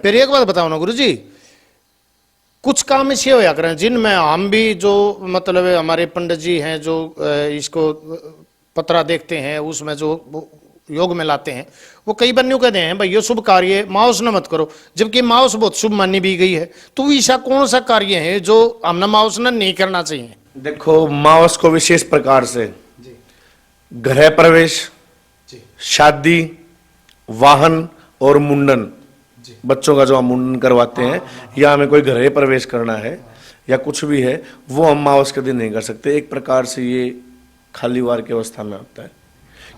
फिर एक बात बताओ ना गुरुजी, कुछ काम ऐसे होया करें जिनमें हम भी जो मतलब हमारे पंडित जी हैं जो इसको पतरा देखते हैं उसमें जो योग में लाते हैं, वो कई बार यूं कहते हैं भाई ये शुभ कार्य माउस न मत करो, जबकि माउस बहुत शुभ मानी भी गई है। तो ऐसा कौन सा कार्य है जो हमने माउस न नहीं करना चाहिए? देखो, मावस को विशेष प्रकार से गृह प्रवेश, शादी, वाहन और मुंडन, बच्चों का जो हम मुंडन करवाते हैं या हमें कोई गृह प्रवेश करना है या कुछ भी है, वो हम मावस के दिन नहीं कर सकते। एक प्रकार से ये खाली वार की अवस्था में होता है,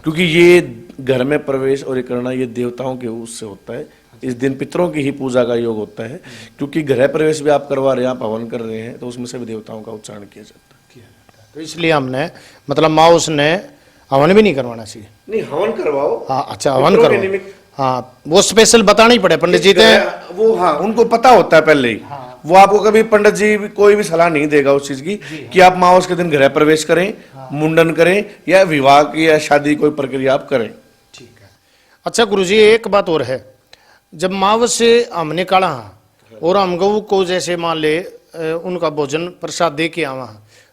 क्योंकि ये घर में प्रवेश और ये करना ये देवताओं के उससे होता है। इस दिन पितरों की ही पूजा का योग होता है, क्योंकि गृह प्रवेश भी आप करवा रहे हैं, आप हवन कर रहे हैं, तो उसमें से भी देवताओं का उच्चारण किया जाता है। तो इसलिए हमने मतलब माउस ने हवन भी नहीं करवाना चाहिए। नहीं, हवन करवाओ। हाँ अच्छा, हवन करो। हाँ, वो स्पेशल बताना ही पड़े पंडित जी ने वो, हाँ उनको पता होता है पहले ही। हाँ। वो आपको कभी पंडित जी कोई भी सलाह नहीं देगा उस चीज की कि आप मावस के दिन गृह प्रवेश करें, हाँ। मुंडन करें या विवाह की या शादी कोई प्रक्रिया आप करें। ठीक है। अच्छा गुरुजी, एक बात और है, जब मावस से हमने काढ़ा और हम गऊ को जैसे मान ले उनका भोजन प्रसाद दे के आवा,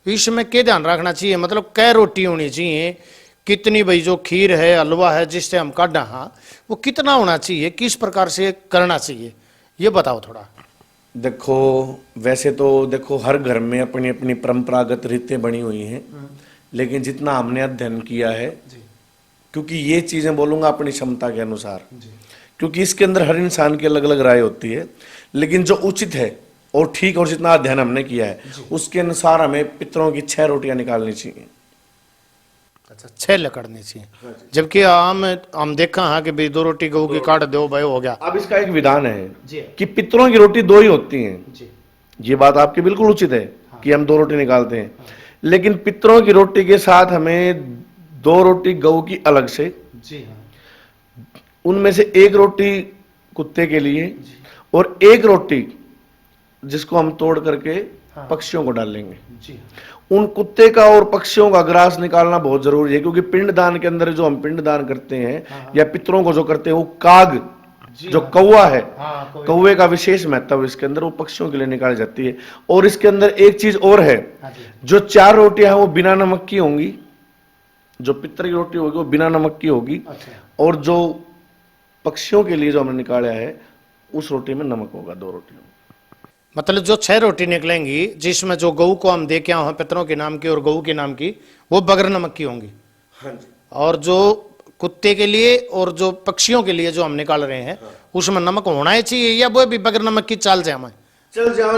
इसमें क्या ध्यान रखना चाहिए? मतलब कै रोटी होनी चाहिए, कितनी भाई जो खीर है हलवा है जिससे हम काढ़ा हाँ वो कितना होना चाहिए, किस प्रकार से करना चाहिए, ये बताओ थोड़ा। देखो, वैसे तो देखो हर घर में अपनी अपनी परंपरागत रीतें बनी हुई हैं, लेकिन जितना हमने अध्ययन किया है, क्योंकि ये चीजें बोलूंगा अपनी क्षमता के अनुसार, क्योंकि इसके अंदर हर इंसान की अलग अलग राय होती है, लेकिन जो उचित है और ठीक और जितना अध्ययन हमने किया है उसके अनुसार हमें पितरों की 6 रोटियां निकालनी चाहिए। अच्छा, 6 लकड़नी चाहिए, जबकि हम देखा हाँ कि भाई 2 रोटी गऊ की काट दो भाई हो गया। अब इसका एक विधान है कि पितरों की रोटी 2 ही होती हैं। ये बात आपकी बिल्कुल उचित है कि हम 2 रोटी निकालते हैं, लेकिन पितरों की रोटी के साथ हमें 2 रोटी गऊ की अलग से, उनमें से 1 रोटी कुत्ते के लिए और 1 रोटी जिसको हम तोड़ करके पक्षियों को डालेंगे। उन कुत्ते का और पक्षियों का ग्रास निकालना बहुत जरूरी है, क्योंकि पिंड दान के अंदर जो हम पिंड दान करते हैं या पितरों को जो करते हैं, वो काग जो कौवा है, कौवे का विशेष महत्व इसके अंदर, वो पक्षियों के लिए निकाली जाती है। और इसके अंदर एक चीज और है, जो 4 रोटियां हैं वो बिना नमक की होंगी, जो पितर की रोटी होगी वो बिना नमक की होगी, और जो पक्षियों के लिए जो हमने निकाला है उस रोटी में नमक होगा, 2 रोटियों। मतलब जो 6 रोटी निकलेंगी जिसमें जो गऊ को हम दे के आए हैं पितरों के नाम की और गऊ के नाम की, वो बगैर नमक की होंगी। हाँ जी। और जो कुत्ते के लिए और जो पक्षियों के लिए जो हम निकाल रहे हैं, उसमें नमक होना ही चाहिए या वो भी बगैर नमक की चल जाए?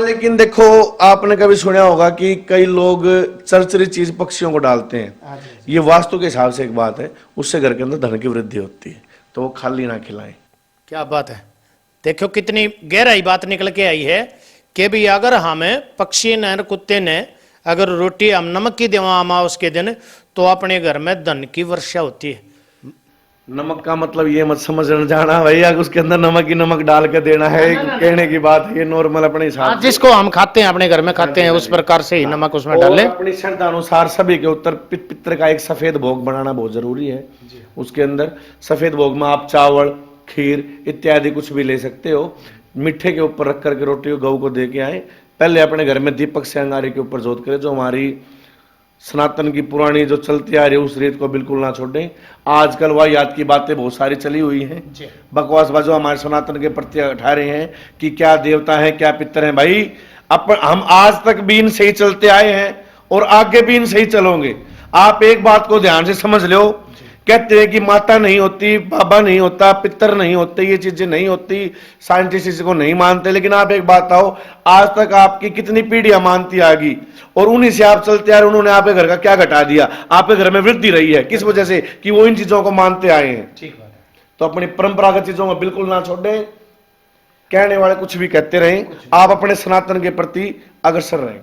लेकिन देखो, आपने कभी सुना होगा कि कई लोग चरचरी चीज पक्षियों को डालते हैं। ये वास्तु के हिसाब से एक बात है, उससे घर के अंदर धन की वृद्धि होती है, तो वो खाली ना खिलाएं। क्या बात है, देखो कितनी गहराई बात निकल के आई है कि भी अगर हमें पक्षी ने कुत्ते ने अगर रोटी हम नमक की देवा अमावस के दिन, तो अपने घर में धन की वर्षा होती है। नमक का मतलब ये मत समझ जाना भैया उसके अंदर नमक ही नमक डाल के देना है, कहने की बात है, ये नॉर्मल अपने हिसाब जिसको हम खाते हैं अपने घर में खाते हैं उस प्रकार से ही नमक उसमें डालें। अपनी श्रद्धा अनुसार सभी के उत्तर पित्र का एक सफेद भोग बनाना बहुत जरूरी है। उसके अंदर सफेद भोग में आप चावल, खीर इत्यादि कुछ भी ले सकते हो। मिट्टे के ऊपर रख करके रोटी को गऊ को दे के आए, पहले अपने घर में दीपक से अंगारे के ऊपर जोत करें, जो हमारी सनातन की पुरानी जो चलती आ रही है उस रीत को बिल्कुल ना छोड़ें। आजकल वह याद की बातें बहुत सारी चली हुई हैं, बकवास बाजो हमारे सनातन के प्रति उठा रहे हैं कि क्या देवता है क्या पितर हैं। भाई हम आज तक भी इन सही चलते आए हैं और आगे भी इन सही चलोगे। आप एक बात को ध्यान से समझ लो, कहते हैं कि माता नहीं होती, बाबा नहीं होता, पितर नहीं होते, ये चीजें नहीं होती, साइंटिस्ट इसको नहीं मानते, लेकिन आप एक बात आओ, आज तक आपकी कितनी पीढ़ियां मानती आगी और उन्हीं से आप चलते आ रहे। उन्होंने आपके घर का क्या घटा दिया? आपके घर में वृद्धि रही है, किस वजह से? कि वो इन चीजों को मानते आए हैं। ठीक है, तो अपनी परंपरागत चीजों को बिल्कुल ना छोड़े। कहने वाले कुछ भी कहते रहें, आप अपने सनातन के प्रति अग्रसर रहें।